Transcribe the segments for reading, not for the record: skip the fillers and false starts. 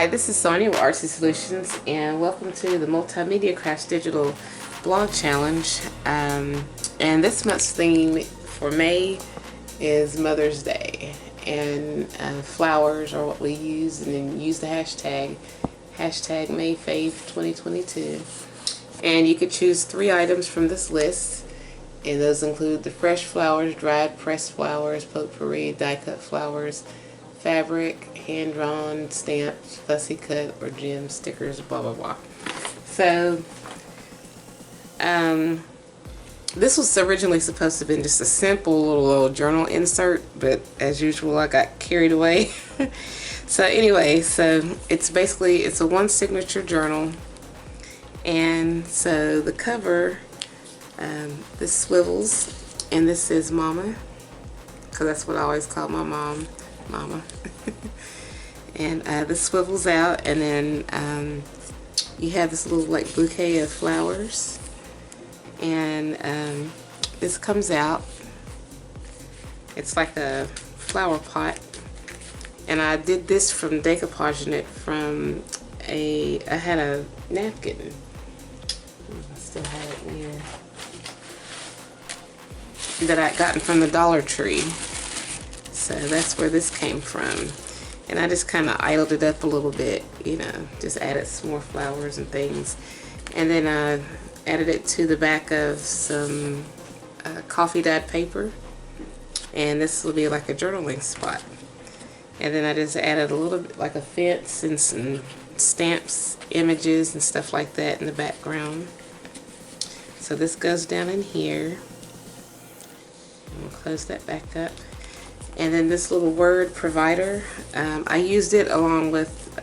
Hi, this is Sonia with artsysolutions, and welcome to the Multimedia Crafts Digital blog challenge. And this month's theme for May is Mother's Day, and flowers are what we use, and then use the hashtag #MayFave 2022. And you could choose 3 items from this list, and those include the fresh flowers, dried pressed flowers, potpourri, die-cut flowers, fabric, hand-drawn, stamped, fussy cut, or gem stickers, blah blah blah. So this was originally supposed to have been just a simple little journal insert, but as usual I got carried away. So anyway, so it's a one signature journal, and so the cover, this swivels, and this says Mama, because that's what I always call my mom, Mama. And this swivels out, and then you have this little like bouquet of flowers, and this comes out. It's like a flower pot, and I did this from decoupaging it from I had a napkin. I still have it here, that I gotten from the Dollar Tree. So that's where this came from. And I just kind of idled it up a little bit, you know, just added some more flowers and things. And then I added it to the back of some coffee dyed paper. And this will be like a journaling spot. And then I just added a little bit like a fence and some stamps, images and stuff like that in the background. So this goes down in here. We'll close that back up. And then this little word provider, I used it along with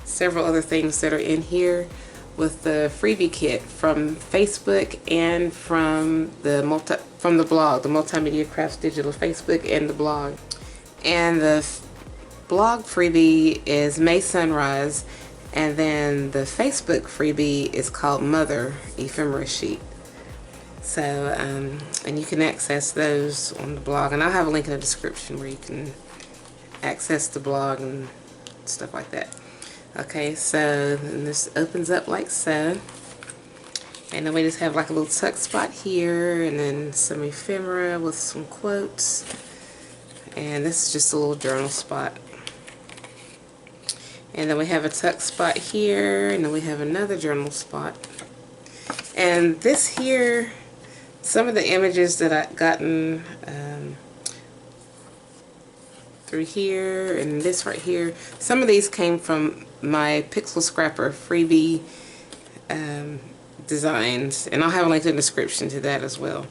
several other things that are in here with the freebie kit from Facebook and from the blog, the Multimedia Crafts Digital Facebook and the blog. And the blog freebie is May Sunrise, and then the Facebook freebie is called Mother Ephemera Sheet. So, and you can access those on the blog, and I'll have a link in the description where you can access the blog and stuff like that. Okay, so this opens up like so, and then we just have like a little tuck spot here, and then some ephemera with some quotes, and this is just a little journal spot. And then we have a tuck spot here, and then we have another journal spot. And this here, some of the images that I've gotten through here and this right here, some of these came from my Pixel Scrapper freebie designs, and I'll have a link in the description to that as well.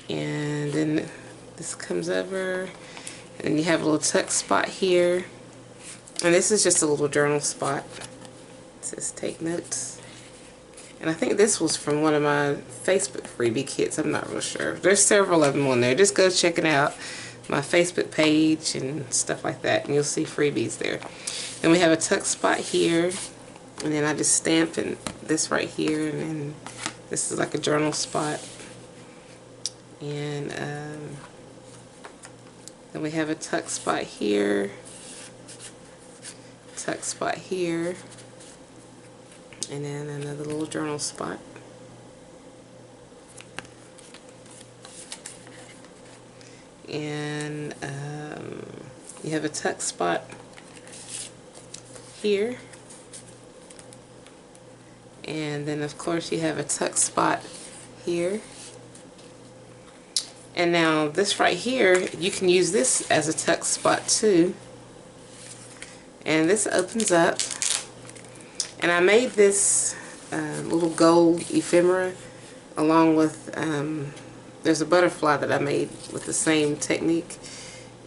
And then this comes over, and then you have a little tuck spot here, and this is just a little journal spot. It says take notes. And I think this was from one of my Facebook freebie kits. I'm not real sure. There's several of them on there. Just go check it out. My Facebook page and stuff like that, and you'll see freebies there. Then we have a tuck spot here, and then I just stamp in this right here, and then this is like a journal spot. And then we have a tuck spot here, tuck spot here, and then another little journal spot. And you have a tuck spot here, and then of course you have a tuck spot here. And now this right here, you can use this as a tuck spot too, and this opens up. And I made this little gold ephemera along with, there's a butterfly that I made with the same technique.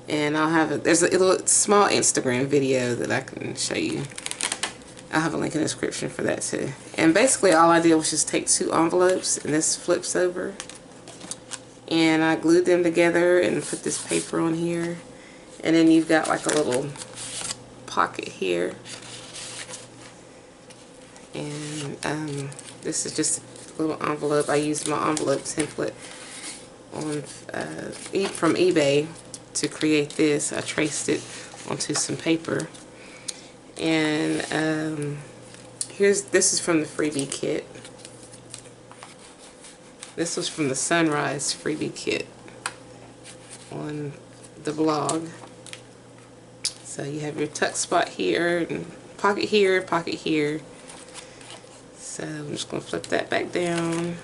And I'll have there's a little small Instagram video that I can show you. I'll have a link in the description for that too. And basically all I did was just take 2 envelopes, and this flips over. And I glued them together and put this paper on here. And then you've got like a little pocket here. And this is just a little envelope. I used my envelope template on from eBay to create this. I traced it onto some paper. And this is from the freebie kit. This was from the Sunrise freebie kit on the blog. So you have your tuck spot here, and pocket here, pocket here. So I'm just going to flip that back down,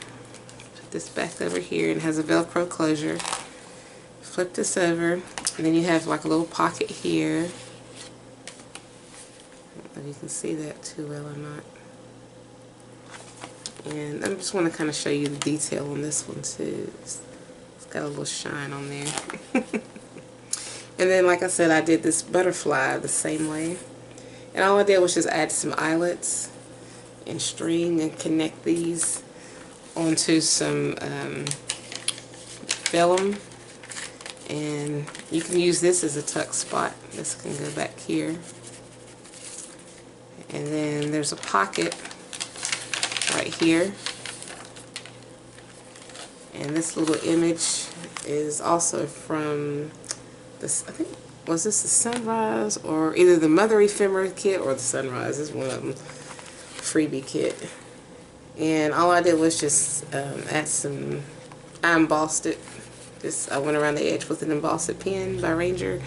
put this back over here, and it has a Velcro closure. Flip this over, and then you have like a little pocket here. I don't know if you can see that too well or not. And I just want to kind of show you the detail on this one too. It's got a little shine on there. And then, like I said, I did this butterfly the same way. And all I did was just add some eyelets and string and connect these onto some vellum. And you can use this as a tuck spot. This can go back here. And then there's a pocket right here. And this little image is also from this, I think, was this the Sunrise, or either the Mother Ephemera kit or the Sunrise is one of them, freebie kit. And all I did was just add some, I embossed it. Just, I went around the edge with an embossed pen by Ranger,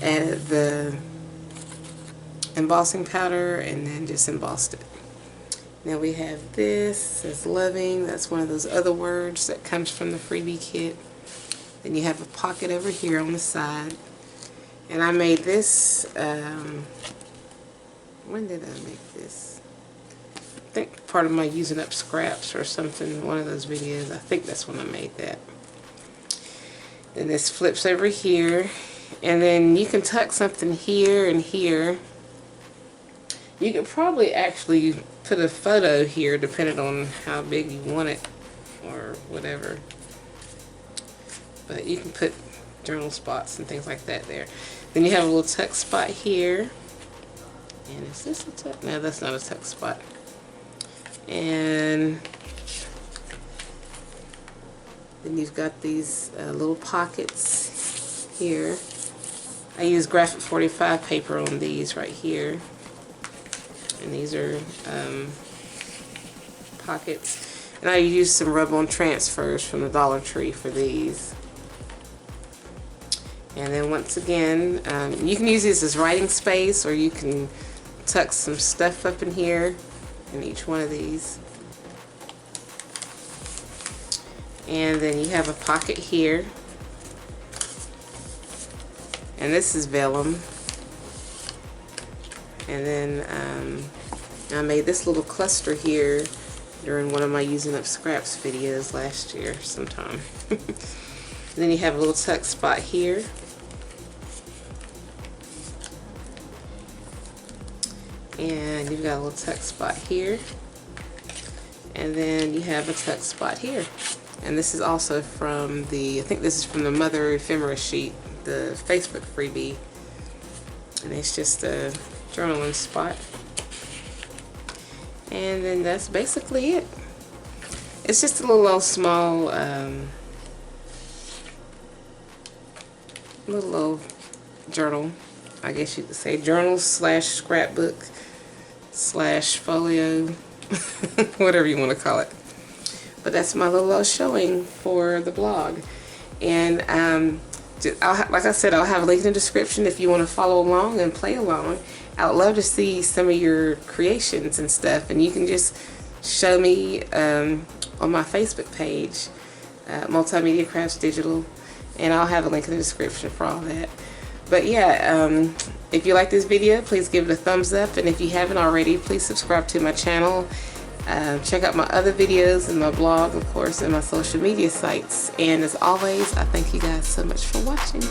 added the embossing powder, and then just embossed it. Now we have this, it says loving, that's one of those other words that comes from the freebie kit. Then you have a pocket over here on the side. And I made this, when did I make this? I think part of my using up scraps or something, one of those videos. I think that's when I made that. Then this flips over here. And then you can tuck something here and here. You could probably actually put a photo here depending on how big you want it or whatever. But you can put journal spots and things like that there. Then you have a little tuck spot here. And is this a tuck? No, that's not a tuck spot. And then you've got these little pockets here. I use graphic 45 paper on these right here. And these are pockets. And I use some rub-on transfers from the Dollar Tree for these. And then once again, you can use this as writing space, or you can tuck some stuff up in here in each one of these. And then you have a pocket here. And this is vellum. And then I made this little cluster here during one of my using up scraps videos last year sometime. Then you have a little tuck spot here. And you've got a little tuck spot here. And then you have a tuck spot here. And this is also from the, I think this is from the Mother Ephemera sheet, the Facebook freebie. And it's just a journaling spot. And then that's basically it. It's just a little small, little journal, I guess you could say, journal slash scrapbook slash folio, whatever you want to call it. But that's my little showing for the blog. And like I said, I'll have a link in the description if you want to follow along and play along. I would love to see some of your creations and stuff, and you can just show me on my Facebook page, Multimedia Crafts Digital, and I'll have a link in the description for all that. But yeah, if you like this video, please give it a thumbs up, and if you haven't already, please subscribe to my channel. Check out my other videos and my blog, of course, and my social media sites. And as always, I thank you guys so much for watching.